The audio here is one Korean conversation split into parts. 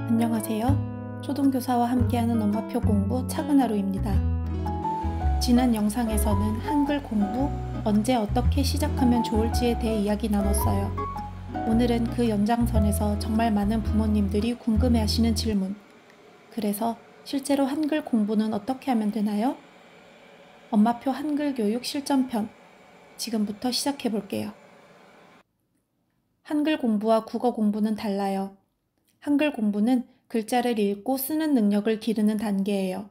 안녕하세요. 초등교사와 함께하는 엄마표 공부 차근 하루입니다. 지난 영상에서는 한글 공부 언제 어떻게 시작하면 좋을지에 대해 이야기 나눴어요. 오늘은 그 연장선에서 정말 많은 부모님들이 궁금해하시는 질문. 그래서 실제로 한글 공부는 어떻게 하면 되나요? 엄마표 한글 교육 실전편. 지금부터 시작해 볼게요. 한글 공부와 국어 공부는 달라요. 한글 공부는 글자를 읽고 쓰는 능력을 기르는 단계예요.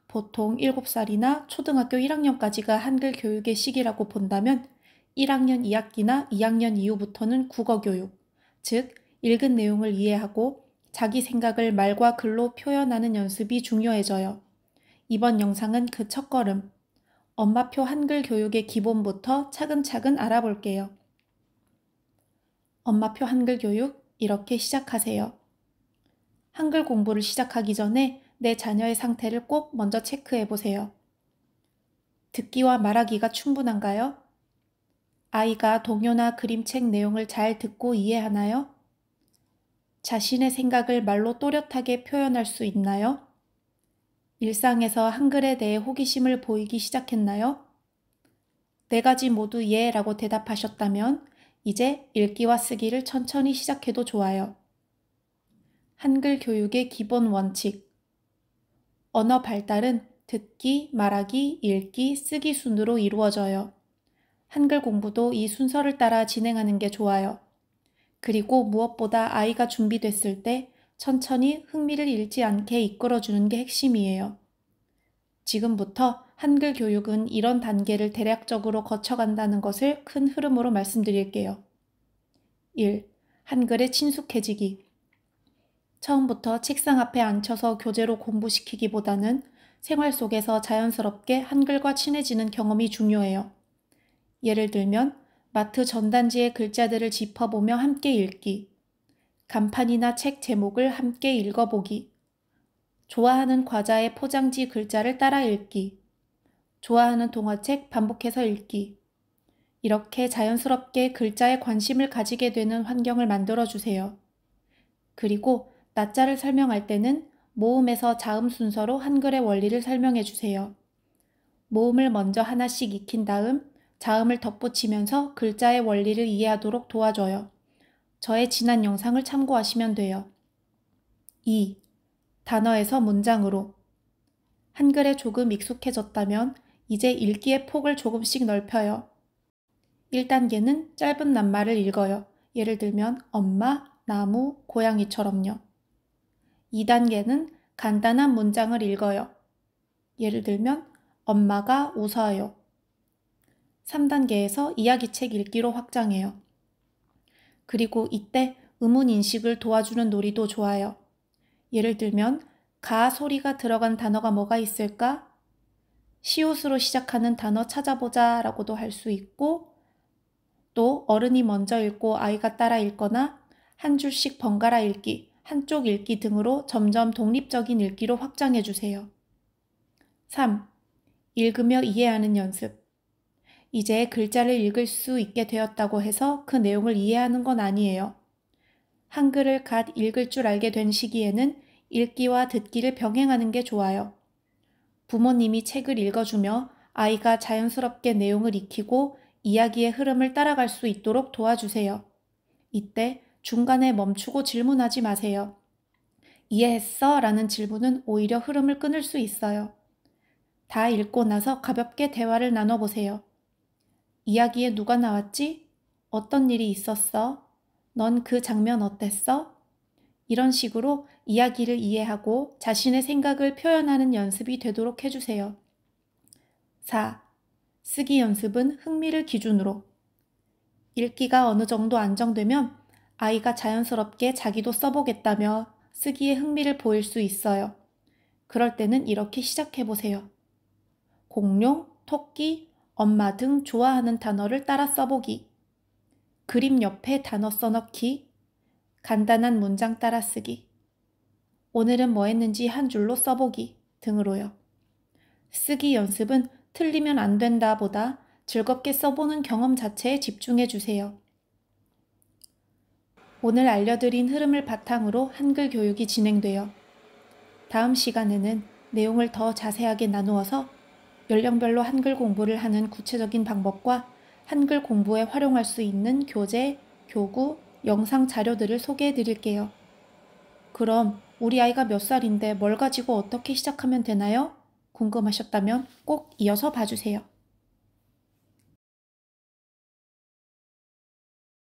보통 7살이나 초등학교 1학년까지가 한글 교육의 시기라고 본다면 1학년 2학기나 2학년 이후부터는 국어 교육, 즉 읽은 내용을 이해하고 자기 생각을 말과 글로 표현하는 연습이 중요해져요. 이번 영상은 그 첫걸음, 엄마표 한글 교육의 기본부터 차근차근 알아볼게요. 엄마표 한글 교육 이렇게 시작하세요. 한글 공부를 시작하기 전에 내 자녀의 상태를 꼭 먼저 체크해 보세요. 듣기와 말하기가 충분한가요? 아이가 동요나 그림책 내용을 잘 듣고 이해하나요? 자신의 생각을 말로 또렷하게 표현할 수 있나요? 일상에서 한글에 대해 호기심을 보이기 시작했나요? 네 가지 모두 예라고 대답하셨다면 이제 읽기와 쓰기를 천천히 시작해도 좋아요. 한글 교육의 기본 원칙. 언어 발달은 듣기, 말하기, 읽기, 쓰기 순으로 이루어져요. 한글 공부도 이 순서를 따라 진행하는 게 좋아요. 그리고 무엇보다 아이가 준비됐을 때 천천히 흥미를 잃지 않게 이끌어주는 게 핵심이에요. 지금부터 한글 교육은 이런 단계를 대략적으로 거쳐간다는 것을 큰 흐름으로 말씀드릴게요. 1. 한글에 친숙해지기. 처음부터 책상 앞에 앉혀서 교재로 공부시키기보다는 생활 속에서 자연스럽게 한글과 친해지는 경험이 중요해요. 예를 들면 마트 전단지의 글자들을 짚어보며 함께 읽기, 간판이나 책 제목을 함께 읽어보기, 좋아하는 과자의 포장지 글자를 따라 읽기, 좋아하는 동화책 반복해서 읽기. 이렇게 자연스럽게 글자에 관심을 가지게 되는 환경을 만들어주세요. 그리고 낮자를 설명할 때는 모음에서 자음 순서로 한글의 원리를 설명해 주세요. 모음을 먼저 하나씩 익힌 다음 자음을 덧붙이면서 글자의 원리를 이해하도록 도와줘요. 저의 지난 영상을 참고하시면 돼요. 2. 단어에서 문장으로. 한글에 조금 익숙해졌다면 이제 읽기의 폭을 조금씩 넓혀요. 1단계는 짧은 낱말을 읽어요. 예를 들면 엄마, 나무, 고양이처럼요. 2단계는 간단한 문장을 읽어요. 예를 들면 엄마가 웃어요. 3단계에서 이야기책 읽기로 확장해요. 그리고 이때 의문 인식을 도와주는 놀이도 좋아요. 예를 들면 가 소리가 들어간 단어가 뭐가 있을까? 시옷으로 시작하는 단어 찾아보자 라고도 할 수 있고, 또 어른이 먼저 읽고 아이가 따라 읽거나 한 줄씩 번갈아 읽기, 한쪽 읽기 등으로 점점 독립적인 읽기로 확장해 주세요. 3. 읽으며 이해하는 연습. 이제 글자를 읽을 수 있게 되었다고 해서 그 내용을 이해하는 건 아니에요. 한글을 갓 읽을 줄 알게 된 시기에는 읽기와 듣기를 병행하는 게 좋아요. 부모님이 책을 읽어주며 아이가 자연스럽게 내용을 익히고 이야기의 흐름을 따라갈 수 있도록 도와주세요. 이때 중간에 멈추고 질문하지 마세요. 이해했어? 라는 질문은 오히려 흐름을 끊을 수 있어요. 다 읽고 나서 가볍게 대화를 나눠보세요. 이야기에 누가 나왔지? 어떤 일이 있었어? 넌 그 장면 어땠어? 이런 식으로 이야기를 이해하고 자신의 생각을 표현하는 연습이 되도록 해주세요. 4. 쓰기 연습은 흥미를 기준으로. 읽기가 어느 정도 안정되면 아이가 자연스럽게 자기도 써보겠다며 쓰기에 흥미를 보일 수 있어요. 그럴 때는 이렇게 시작해보세요. 공룡, 토끼, 엄마 등 좋아하는 단어를 따라 써보기. 그림 옆에 단어 써넣기. 간단한 문장 따라 쓰기. 오늘은 뭐 했는지 한 줄로 써보기 등으로요. 쓰기 연습은 틀리면 안 된다 보다 즐겁게 써보는 경험 자체에 집중해 주세요. 오늘 알려드린 흐름을 바탕으로 한글 교육이 진행돼요. 다음 시간에는 내용을 더 자세하게 나누어서 연령별로 한글 공부를 하는 구체적인 방법과 한글 공부에 활용할 수 있는 교재, 교구, 영상 자료들을 소개해 드릴게요. 그럼 우리 아이가 몇 살인데 뭘 가지고 어떻게 시작하면 되나요? 궁금하셨다면 꼭 이어서 봐주세요.